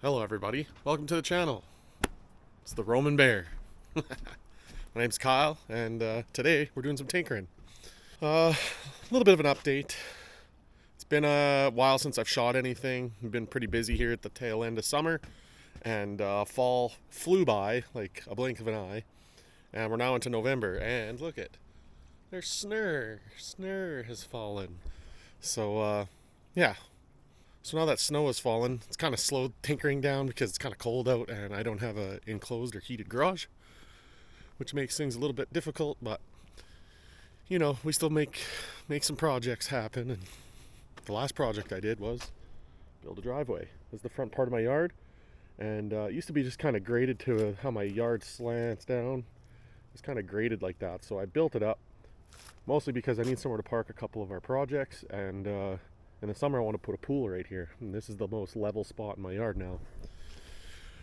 Hello everybody, welcome to the channel. It's the Roman Bear. My name's Kyle, and today we're doing some tinkering. A little bit of an update. It's been a while since I've shot anything. I've been pretty busy here at the tail end of summer, and fall flew by like a blink of an eye. And we're now into November, and look it, there's snow has fallen. So yeah. So now that snow has fallen, it's kind of slowed tinkering down because it's kind of cold out and I don't have a enclosed or heated garage, which makes things a little bit difficult, but you know, we still make some projects happen. And the last project I did was build a driveway. This is the front part of my yard, and it used to be just kind of graded to how my yard slants down. It's kind of graded like that, so I built it up mostly because I need somewhere to park a couple of our projects, and in the summer I want to put a pool right here, and this is the most level spot in my yard now.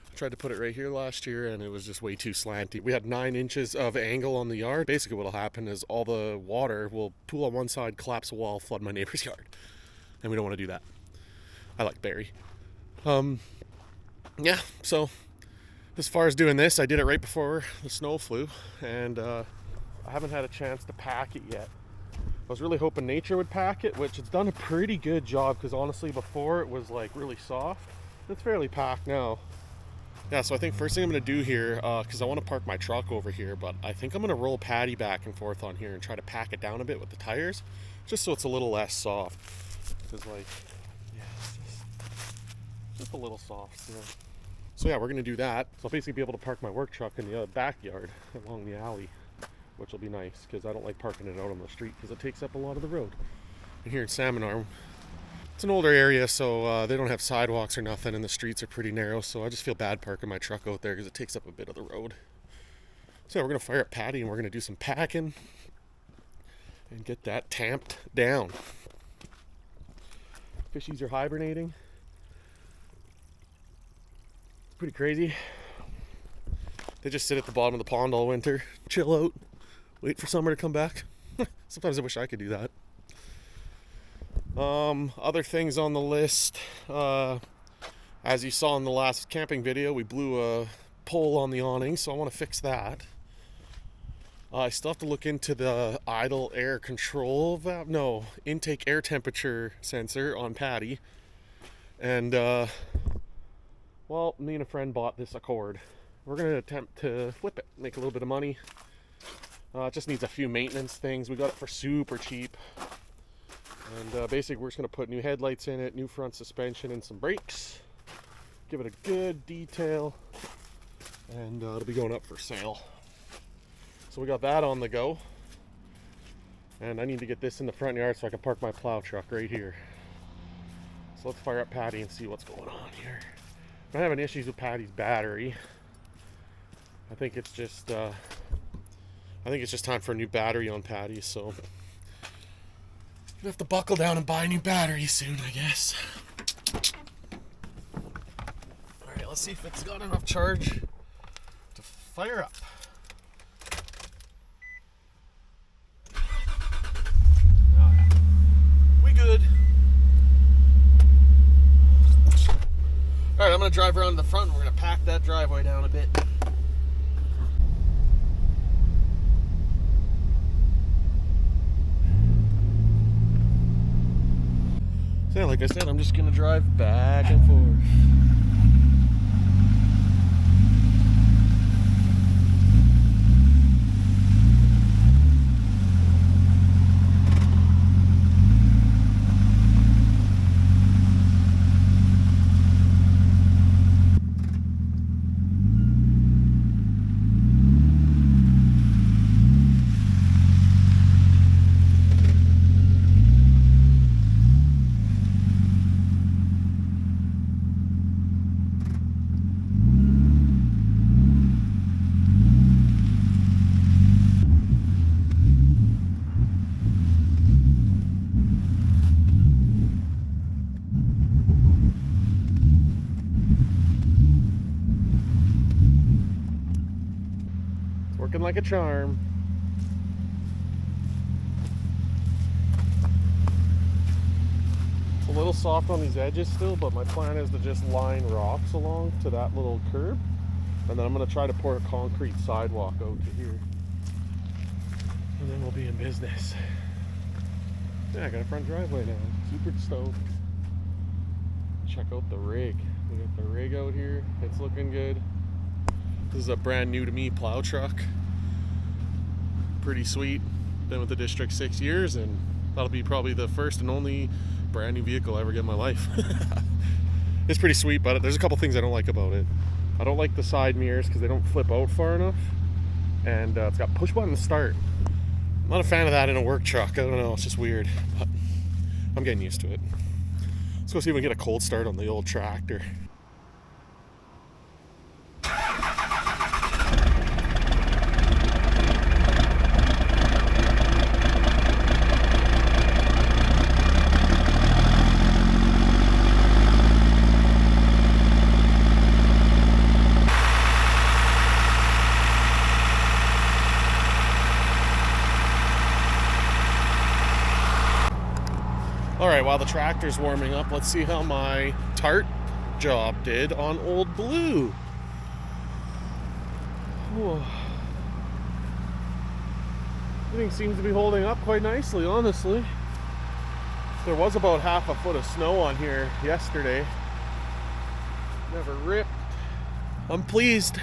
I tried to put it right here last year and it was just way too slanty. We had 9 inches of angle on the yard. Basically what will happen is all the water will pool on one side, collapse a wall, flood my neighbor's yard, and we don't want to do that. I like Barry. Yeah, so as far as doing this, I did it right before the snow flew, and I haven't had a chance to pack it yet. I was really hoping nature would pack it, which it's done a pretty good job, because honestly before it was like really soft. It's fairly packed now. Yeah, so I think first thing I'm going to do here, because I want to park my truck over here, but I think I'm going to roll Patty back and forth on here and try to pack it down a bit with the tires, just so it's a little less soft. Because like, yeah, it's just a little soft, you know. So yeah, we're going to do that. So I'll basically be able to park my work truck in the backyard along the alley, which will be nice because I don't like parking it out on the street because it takes up a lot of the road. And here in Salmon Arm, it's an older area, so they don't have sidewalks or nothing, and the streets are pretty narrow, so I just feel bad parking my truck out there because it takes up a bit of the road. So yeah, we're going to fire up Patty and we're going to do some packing and get that tamped down. Fishies are hibernating. It's pretty crazy. They just sit at the bottom of the pond all winter, chill out, wait for summer to come back. Sometimes I wish I could do that. Other things on the list. As you saw in the last camping video, we blew a pole on the awning, so I want to fix that. I still have to look into the idle air control valve. No, intake air temperature sensor on Patty. And, well, me and a friend bought this Accord. We're going to attempt to flip it, make a little bit of money. It just needs a few maintenance things. We got it for super cheap. And basically we're just going to put new headlights in it, new front suspension, and some brakes. Give it a good detail. And it'll be going up for sale. So we got that on the go. And I need to get this in the front yard so I can park my plow truck right here. So let's fire up Patty and see what's going on here. I'm having issues with Patty's battery. I think it's just time for a new battery on Patty, so I'm gonna have to buckle down and buy a new battery soon, I guess. Alright, let's see if it's got enough charge to fire up. Oh yeah. We good. Alright, I'm gonna drive around to the front and we're gonna pack that driveway down a bit. So yeah, like I said, I'm just gonna drive back and forth. Working like a charm. little soft on these edges still, but my plan is to just line rocks along to that little curb. And then I'm going to try to pour a concrete sidewalk out to here. And then we'll be in business. Yeah, I got a front driveway now. Super stoked. Check out the rig. We got the rig out here. It's looking good. This is a brand new to me plow truck. Pretty sweet. Been with the district 6 years, and that'll be probably the first and only brand new vehicle I ever get in my life. It's pretty sweet, but there's a couple things I don't like about it. I don't like the side mirrors because they don't flip out far enough, and it's got push button start. I'm not a fan of that in a work truck. I don't know, it's just weird, but I'm getting used to it. Let's go see if we can get a cold start on the old tractor. Alright, while the tractor's warming up, let's see how my tart job did on Old Blue. Whew. Everything seems to be holding up quite nicely, honestly. There was about half a foot of snow on here yesterday. Never ripped. I'm pleased.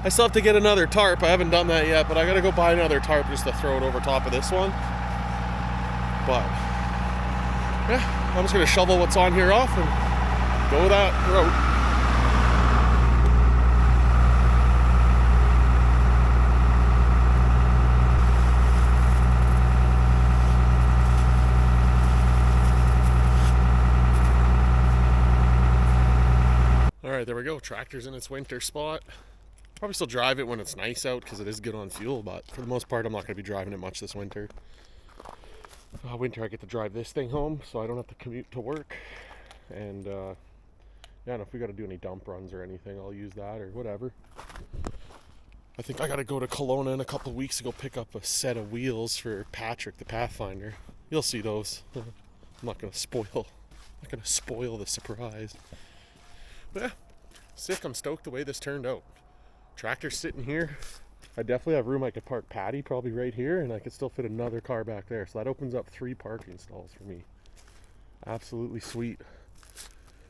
I still have to get another tarp. I haven't done that yet, but I gotta go buy another tarp just to throw it over top of this one. But yeah, I'm just going to shovel what's on here off and go that route. Alright, there we go. Tractor's in its winter spot. Probably still drive it when it's nice out because it is good on fuel, but for the most part I'm not going to be driving it much this winter. Winter I get to drive this thing home, so I don't have to commute to work. And yeah, and if we got to do any dump runs or anything, I'll use that or whatever. I think I got to go to Kelowna in a couple of weeks to go pick up a set of wheels for Patrick the Pathfinder. You'll see those. I'm not gonna spoil the surprise. But yeah, sick. I'm stoked the way this turned out. Tractor's sitting here. I definitely have room. I could park Patty probably right here, and I could still fit another car back there. So that opens up 3 parking stalls for me. Absolutely sweet.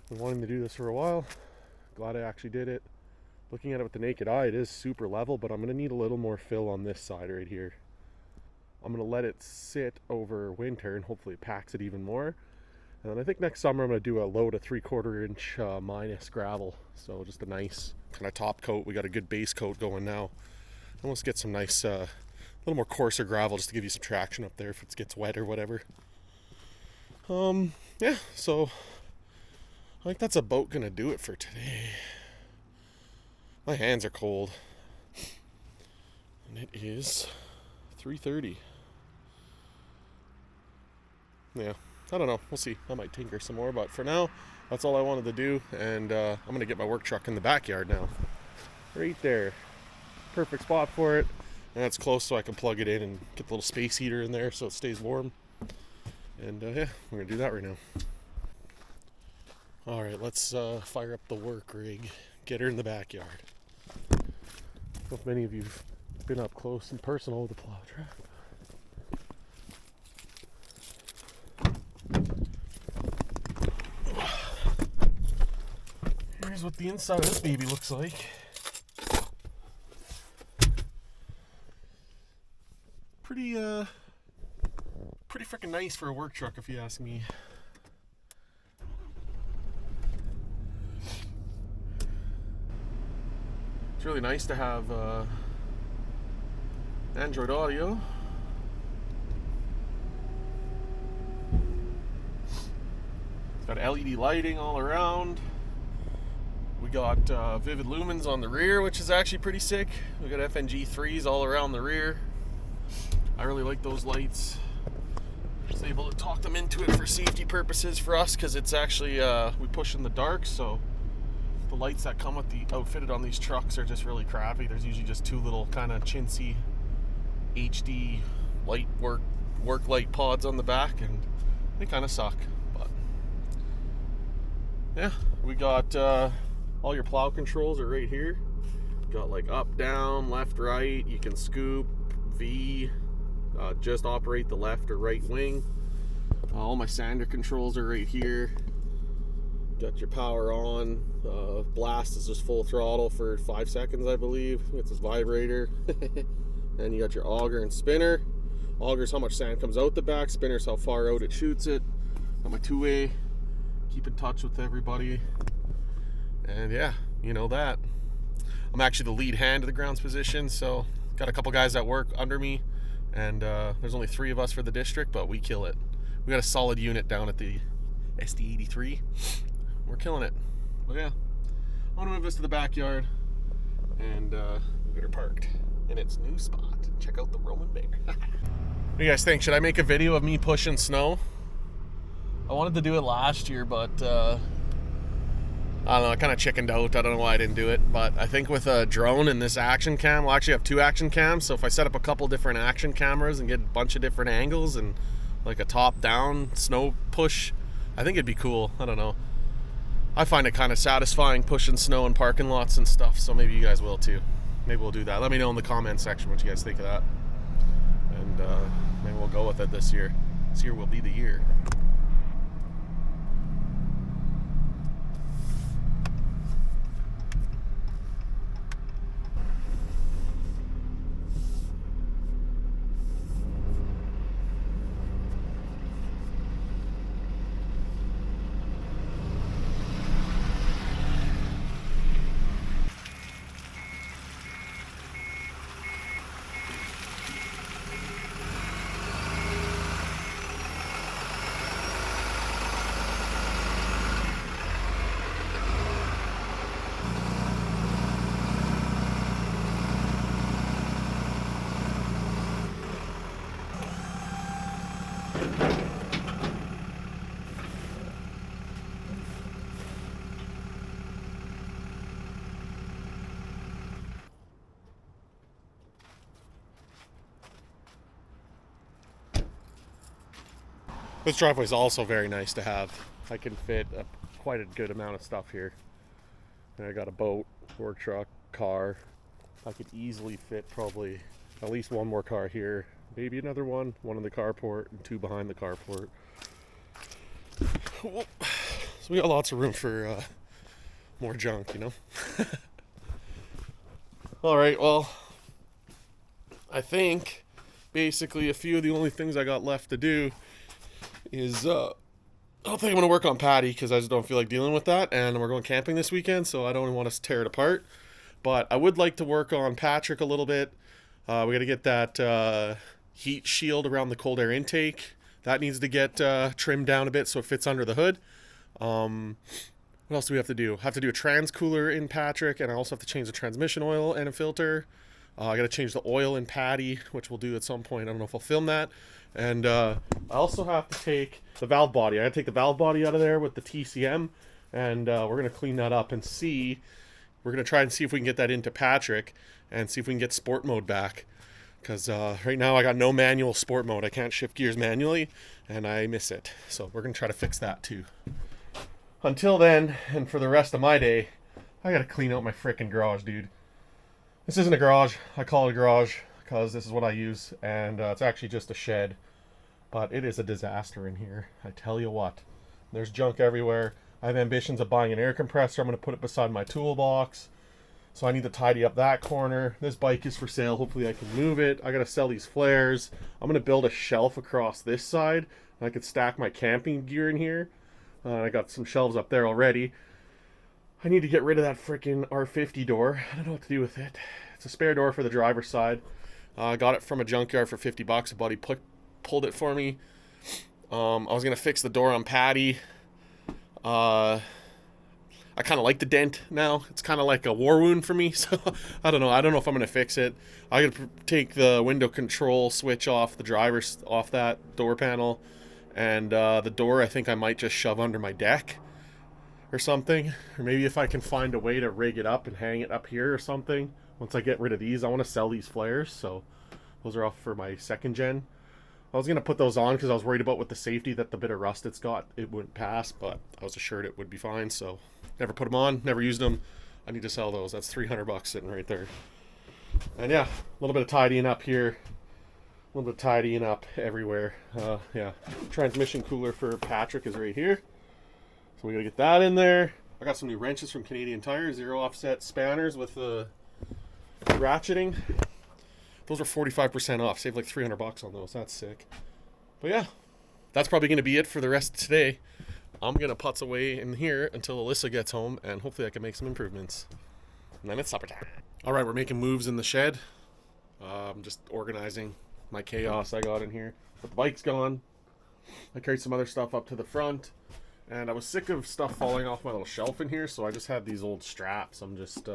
Been wanting to do this for a while. Glad I actually did it. Looking at it with the naked eye, it is super level, but I'm going to need a little more fill on this side right here. I'm going to let it sit over winter, and hopefully it packs it even more. And then I think next summer I'm going to do a load of 3/4 inch minus gravel. So just a nice kind of top coat. We got a good base coat going now. And let's get some nice, little more coarser gravel just to give you some traction up there if it gets wet or whatever. Yeah, so I think that's about going to do it for today. My hands are cold. And it is 3:30. Yeah, I don't know. We'll see. I might tinker some more, but for now, that's all I wanted to do. And I'm going to get my work truck in the backyard now. Right there. Perfect spot for it, and it's close so I can plug it in and get the little space heater in there so it stays warm. And yeah, we're gonna do that right now. All right, let's fire up the work rig, get her in the backyard. I don't know if many of you've been up close and personal with the plow truck. Here's what the inside of this baby looks like. Pretty freaking nice for a work truck, if you ask me. It's really nice to have Android Audio. It's got LED lighting all around. We got vivid lumens on the rear, which is actually pretty sick. We got FNG 3s all around the rear. I really like those lights. Just able to talk them into it for safety purposes for us, because it's actually we push in the dark, so the lights that come with the outfitted on these trucks are just really crappy. There's usually just 2 little kind of chintzy HD light work light pods on the back, and they kind of suck. But Yeah, we got all your plow controls are right here. Got like up, down, left, right. You can scoop, V, just operate the left or right wing. All my sander controls are right here. Got your power on. Blast is just full throttle for 5 seconds, I believe. It's this vibrator. And you got your auger and spinner. Auger's how much sand comes out the back. Spinner's how far out it shoots it. Got my two-way. Keep in touch with everybody. And yeah, you know that. I'm actually the lead hand of the grounds position, so got a couple guys that work under me, and there's only 3 of us for the district, but we kill it. We got a solid unit down at the SD83. We're killing it. But yeah, I'm gonna move this to the backyard, and we'll get her parked in its new spot. Check out the Roman Bear. What do you guys think? Should I make a video of me pushing snow? I wanted to do it last year, but I don't know, I kind of chickened out. I don't know why I didn't do it, but I think with a drone and this action cam, we'll actually have 2 action cams, so if I set up a couple different action cameras and get a bunch of different angles and like a top-down snow push, I think it'd be cool. I don't know. I find it kind of satisfying pushing snow in parking lots and stuff, so maybe you guys will too. Maybe we'll do that. Let me know in the comments section what you guys think of that. And maybe we'll go with it this year. This year will be the year. This driveway is also very nice to have. I can fit quite a good amount of stuff here. And I got a boat, work truck, car. I could easily fit probably at least 1 more car here, maybe another one in the carport and 2 behind the carport. So we got lots of room for more junk, you know. All right, well, I think basically a few of the only things I got left to do is I don't think I'm going to work on Patty because I just don't feel like dealing with that, and we're going camping this weekend, so I don't want to tear it apart. But I would like to work on Patrick a little bit. We got to get that heat shield around the cold air intake. That needs to get trimmed down a bit so it fits under the hood. What else do we have to do? I have to do a trans cooler in Patrick, and I also have to change the transmission oil and a filter. I got to change the oil in Patty, which we'll do at some point. I don't know if I'll film that. And I also have to take the valve body. I got to take the valve body out of there with the TCM, and we're going to clean that up and see. We're going to try and see if we can get that into Patrick and see if we can get sport mode back. Because right now I got no manual sport mode. I can't shift gears manually, and I miss it. So we're going to try to fix that too. Until then, and for the rest of my day, I got to clean out my frickin' garage, dude. This isn't a garage. I call it a garage because this is what I use, and it's actually just a shed. But it is a disaster in here. I tell you what. There's junk everywhere. I have ambitions of buying an air compressor. I'm going to put it beside my toolbox. So I need to tidy up that corner. This bike is for sale. Hopefully I can move it. I got to sell these flares. I'm going to build a shelf across this side. And I could stack my camping gear in here. I got some shelves up there already. I need to get rid of that freaking R50 door. I don't know what to do with it. It's a spare door for the driver's side. I got it from a junkyard for $50. A buddy pulled it for me. I was going to fix the door on Patty. I kind of like the dent now. It's kind of like a war wound for me. So I don't know. I don't know if I'm going to fix it. I got to take the window control switch off the driver's, off that door panel. And the door I think I might just shove under my deck or something. Or maybe if I can find a way to rig it up and hang it up here or something. Once I get rid of these, I want to sell these flares. So those are off for my second gen. I was going to put those on because I was worried about with the safety that the bit of rust it's got, it wouldn't pass, but I was assured it would be fine, so never put them on, never used them. I need to sell those. That's $300 sitting right there. And yeah, a little bit of tidying up here. A little bit of tidying up everywhere. Yeah, transmission cooler for Patrick is right here. So we gotta get that in there. I got some new wrenches from Canadian Tire, 0 offset spanners with the ratcheting. Those are 45% off. Saved like $300 on those. That's sick. But yeah, that's probably gonna be it for the rest of today. I'm gonna putz away in here until Alyssa gets home, and hopefully I can make some improvements. And then it's supper time. All right, we're making moves in the shed. I'm just organizing my chaos I got in here. But the bike's gone. I carried some other stuff up to the front, and I was sick of stuff falling off my little shelf in here, so I just had these old straps. I'm just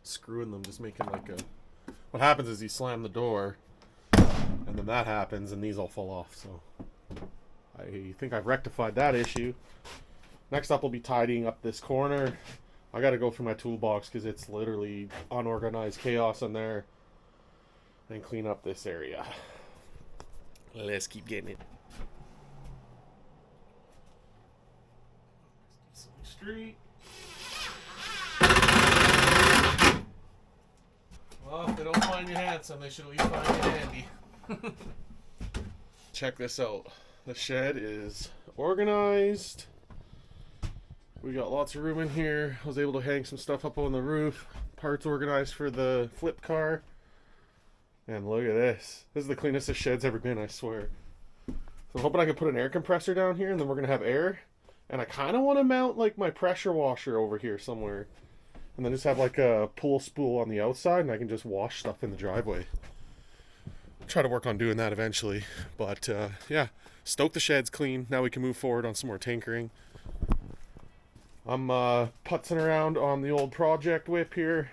screwing them, just making like a... What happens is you slam the door, and then that happens, and these all fall off. So I think I've rectified that issue. Next up, we'll be tidying up this corner. I got to go through my toolbox because it's literally unorganized chaos in there, and clean up this area. Let's keep getting it. Street. Well, if they don't find you handsome, they should at least find you handy. Check this out. The shed is organized. We got lots of room in here. I was able to hang some stuff up on the roof. Parts organized for the flip car. And look at this. This is the cleanest this shed's ever been, I swear. So I'm hoping I can put an air compressor down here, and then we're going to have air. And I kind of want to mount like my pressure washer over here somewhere. And then just have like a pull spool on the outside, and I can just wash stuff in the driveway. I'll try to work on doing that eventually. But yeah, stoke the shed's clean. Now we can move forward on some more tinkering. I'm putzing around on the old project whip here.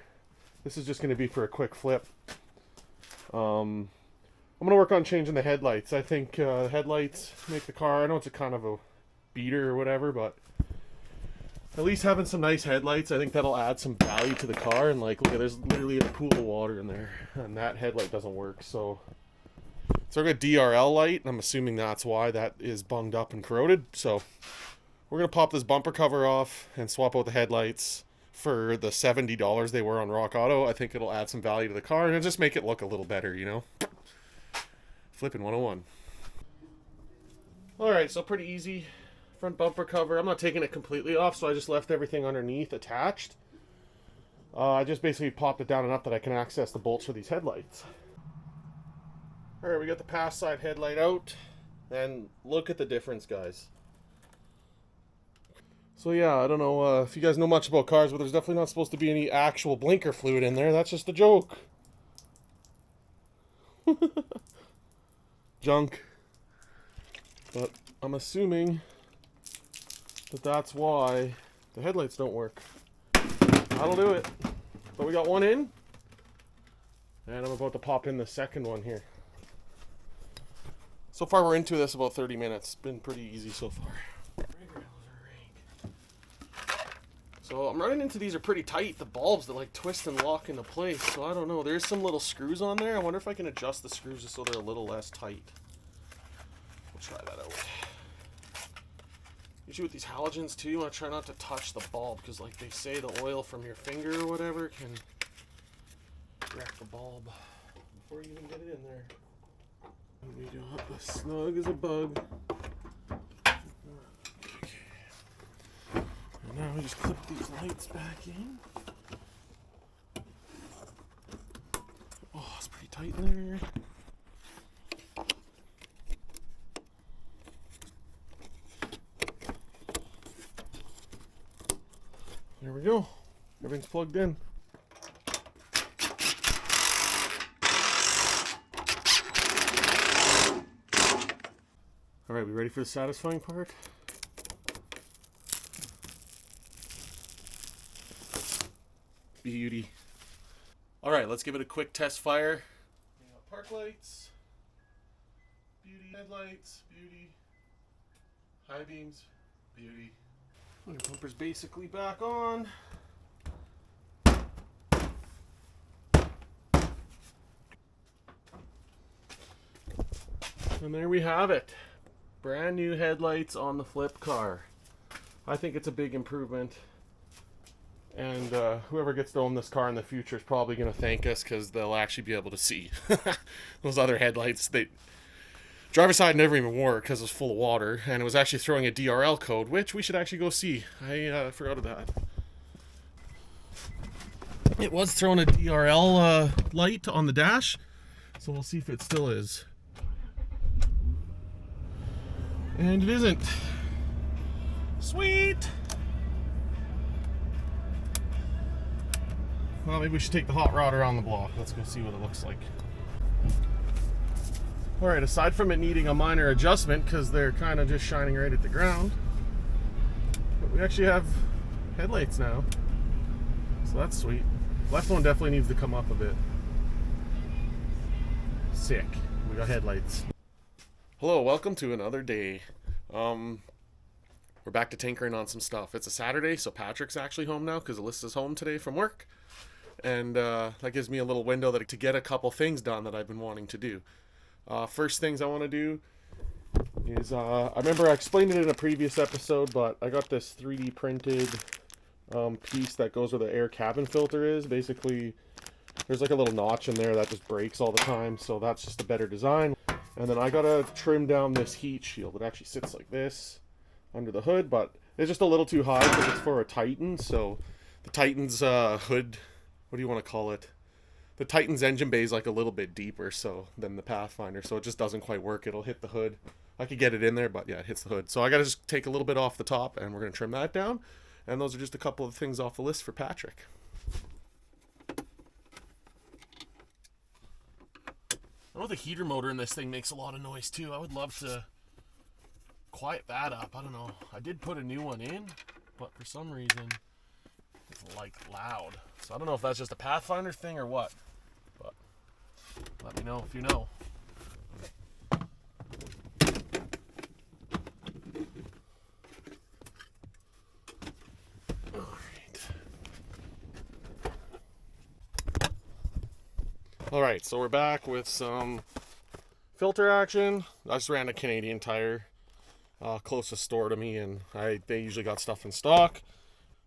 This is just going to be for a quick flip. I'm going to work on changing the headlights. I think headlights make the car, I know it's a kind of a beater or whatever, but at least having some nice headlights, I think that'll add some value to the car. And like, look, there's literally a pool of water in there, and that headlight doesn't work. So I've got DRL light, and I'm assuming that's why that is bunged up and corroded. So we're going to pop this bumper cover off and swap out the headlights for the $70 they were on Rock Auto. I think it'll add some value to the car, and it'll just make it look a little better, you know? Flipping 101. Alright, so pretty easy. Front bumper cover. I'm not taking it completely off, so I just left everything underneath attached. I just basically popped it down enough that I can access the bolts for these headlights. Alright, we got the pass side headlight out, and look at the difference, guys. So yeah, I don't know if you guys know much about cars, but there's definitely not supposed to be any actual blinker fluid in there. That's just a joke. Junk. But I'm assuming that that's why the headlights don't work. That'll do it. But we got one in, and I'm about to pop in the second one here. So far we're into this about 30 minutes. Been pretty easy so far. So I'm running into these are pretty tight, the bulbs that like twist and lock into place. So I don't know, there's some little screws on there. I wonder if I can adjust the screws just so they're a little less tight. We'll try that out. Usually with these halogens too, you want to try not to touch the bulb, because like they say the oil from your finger or whatever can wreck the bulb before you even get it in there. We do it as snug as a bug. Now we just clip these lights back in. Oh, it's pretty tight in there. There we go. Everything's plugged in. All right, we ready for the satisfying part? Beauty. All right, let's give it a quick test fire. Park lights, beauty. Headlights, beauty. High beams, beauty. Your bumper's basically back on. And there we have it. Brand new headlights on the flip car. I think it's a big improvement. And whoever gets to own this car in the future is probably going to thank us because they'll actually be able to see. Those other headlights, driver's side never even wore because it was full of water, and it was actually throwing a DRL code, which we should actually go see. I forgot of that. It was throwing a DRL light on the dash, so we'll see if it still is. And it isn't. Sweet! Well, maybe we should take the hot rod around the block. Let's go see what it looks like. Alright, aside from it needing a minor adjustment, because they're kind of just shining right at the ground, but we actually have headlights now. So that's sweet. Left one definitely needs to come up a bit. Sick. We got headlights. Hello, welcome to another day. We're back to tinkering on some stuff. It's a Saturday, so Patrick's actually home now because Alyssa's home today from work. And that gives me a little window to get a couple things done that I've been wanting to do. First things I want to do is, I remember I explained it in a previous episode, but I got this 3D printed piece that goes where the air cabin filter is. Basically, there's like a little notch in there that just breaks all the time, so that's just a better design. And then I gotta trim down this heat shield. It actually sits like this under the hood, but it's just a little too high because it's for a Titan. So the Titan's hood, what do you want to call it? The Titan's engine bay is like a little bit deeper than the Pathfinder, so it just doesn't quite work. It'll hit the hood. I could get it in there, but yeah, it hits the hood. So I gotta just take a little bit off the top, and we're gonna trim that down. And those are just a couple of things off the list for Patrick. I know the heater motor in this thing makes a lot of noise too. I would love to quiet that up. I don't know. I did put a new one in, but for some reason it's like loud. So I don't know if that's just a Pathfinder thing or what. But let me know if you know. Alright, so we're back with some filter action. I just ran a Canadian Tire, closest store to me, and they usually got stuff in stock.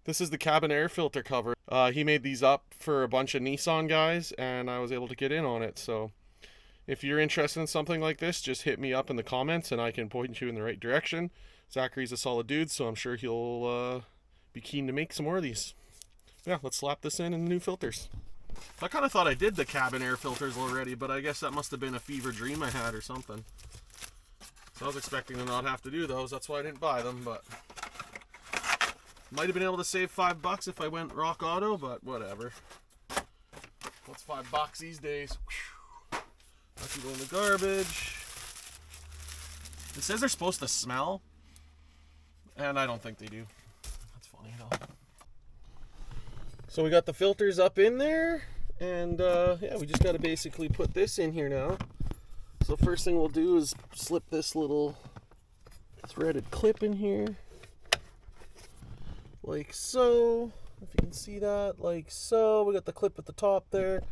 This is the cabin air filter cover. He made these up for a bunch of Nissan guys, and I was able to get in on it. So if you're interested in something like this, just hit me up in the comments and I can point you in the right direction. Zachary's a solid dude, so I'm sure he'll be keen to make some more of these. Yeah, let's slap this in the new filters. I kind of thought I did the cabin air filters already, but I guess that must have been a fever dream I had or something. So I was expecting to not have to do those. That's why I didn't buy them, but might have been able to save $5 if I went Rock Auto, but whatever. What's $5 these days? That can go in the garbage. It says they're supposed to smell, and I don't think they do. That's funny though. So we got the filters up in there, and yeah, we just got to basically put this in here now. So first thing we'll do is slip this little threaded clip in here, like so. If you can see that, like so. We got the clip at the top there,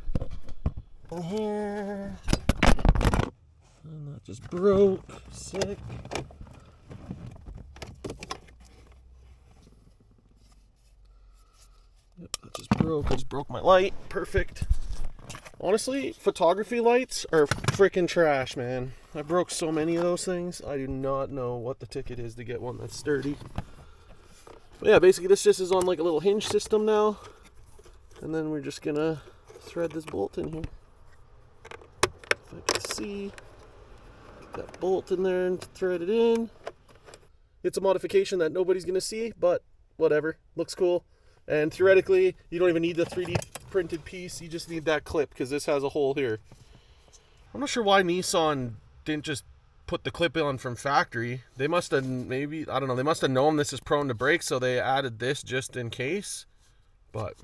and here, and that just broke. Sick. Yep, that just broke. I just broke my light. Perfect. Honestly, photography lights are freaking trash, man. I broke so many of those things. I do not know what the ticket is to get one that's sturdy. But yeah, basically this just is on like a little hinge system now. And then we're just gonna thread this bolt in here. If I can see. Get that bolt in there and thread it in. It's a modification that nobody's gonna see, but whatever. Looks cool. And theoretically, you don't even need the 3D printed piece. You just need that clip because this has a hole here. I'm not sure why Nissan didn't just put the clip on from factory. They must have maybe, I don't know, they must have known this is prone to break, so they added this just in case. But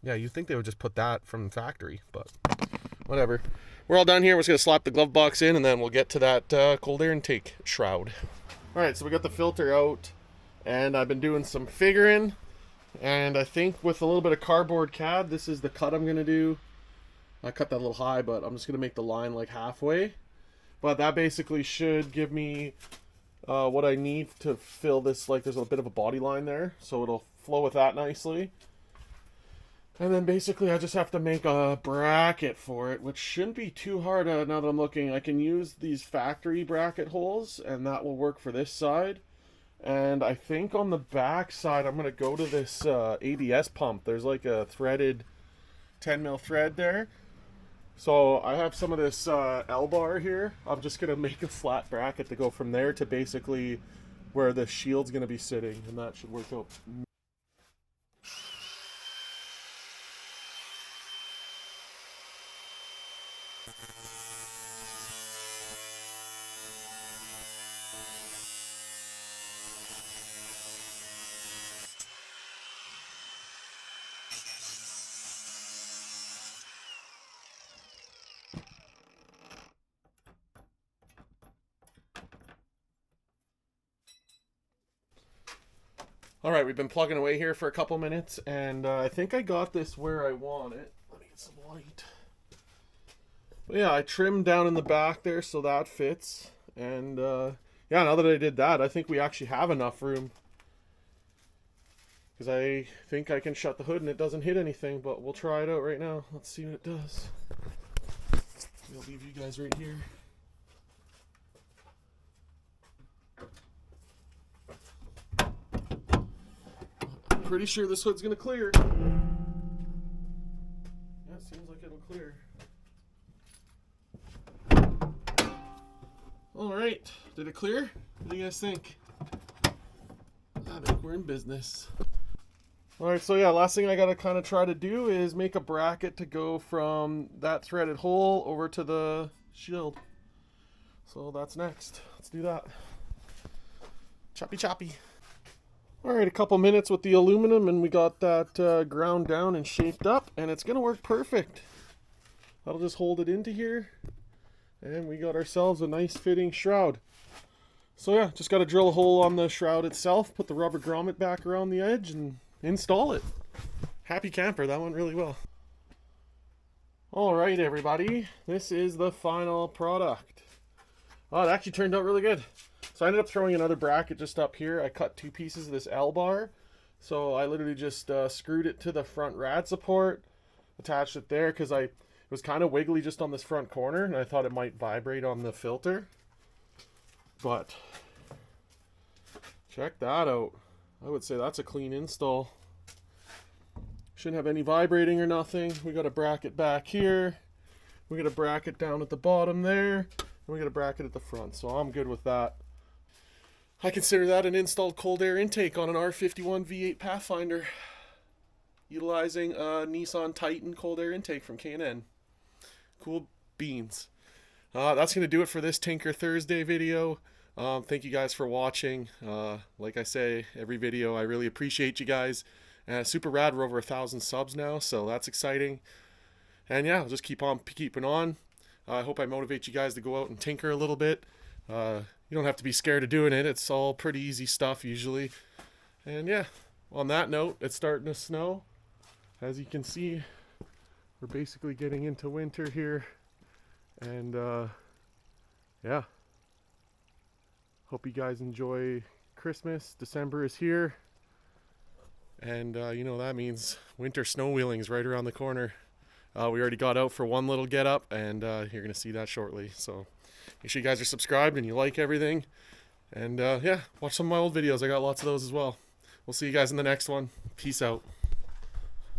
yeah, you'd think they would just put that from factory, but whatever. We're all done here. We're just going to slap the glove box in and then we'll get to that cold air intake shroud. Alright, so we got the filter out and I've been doing some figuring. And I think with a little bit of cardboard CAD, this is the cut I'm going to do. I cut that a little high, but I'm just going to make the line like halfway. But that basically should give me what I need to fill this. Like, there's a bit of a body line there, so it'll flow with that nicely. And then basically I just have to make a bracket for it, which shouldn't be too hard now that I'm looking. I can use these factory bracket holes, and that will work for this side. And I think on the back side, I'm going to go to this ABS pump. There's like a threaded 10 mil thread there. So I have some of this L-bar here. I'm just going to make a flat bracket to go from there to basically where the shield's going to be sitting, and that should work out. Alright, we've been plugging away here for a couple minutes, and I think I got this where I want it. Let me get some light. But yeah, I trimmed down in the back there so that fits. And yeah, now that I did that, I think we actually have enough room. Because I think I can shut the hood and it doesn't hit anything, but we'll try it out right now. Let's see what it does. I'll leave you guys right here. Pretty sure this hood's gonna clear. Yeah, seems like it'll clear. Alright, did it clear? What do you guys think? I think we're in business. Alright, so yeah, last thing I gotta kind of try to do is make a bracket to go from that threaded hole over to the shield. So that's next. Let's do that. Choppy choppy. Alright, a couple minutes with the aluminum and we got that ground down and shaped up, and it's going to work perfect. That'll just hold it into here, and we got ourselves a nice fitting shroud. So yeah, just got to drill a hole on the shroud itself, put the rubber grommet back around the edge, and install it. Happy camper, that went really well. Alright everybody, this is the final product. Oh, it actually turned out really good. So I ended up throwing another bracket just up here. I cut 2 pieces of this L-bar. So I literally just screwed it to the front rad support, attached it there because it was kind of wiggly just on this front corner, and I thought it might vibrate on the filter. But check that out. I would say that's a clean install. Shouldn't have any vibrating or nothing. We got a bracket back here. We got a bracket down at the bottom there. And we got a bracket at the front. So I'm good with that. I consider that an installed cold air intake on an R51 V8 Pathfinder, utilizing a Nissan Titan cold air intake from K&N. Cool beans. That's going to do it for this Tinker Thursday video. Thank you guys for watching. Like I say, every video, I really appreciate you guys. Super rad, we're over 1,000 subs now, so that's exciting. And yeah, I'll just keep on keeping on. I hope I motivate you guys to go out and tinker a little bit. You don't have to be scared of doing it. It's all pretty easy stuff usually. And yeah, on that note, it's starting to snow. As you can see, we're basically getting into winter here. And yeah, hope you guys enjoy Christmas. December is here. And you know that means winter snow wheeling is right around the corner. We already got out for one little get up, and you're going to see that shortly. So make sure you guys are subscribed and you like everything. And yeah, watch some of my old videos. I got lots of those as well. We'll see you guys in the next one. Peace out.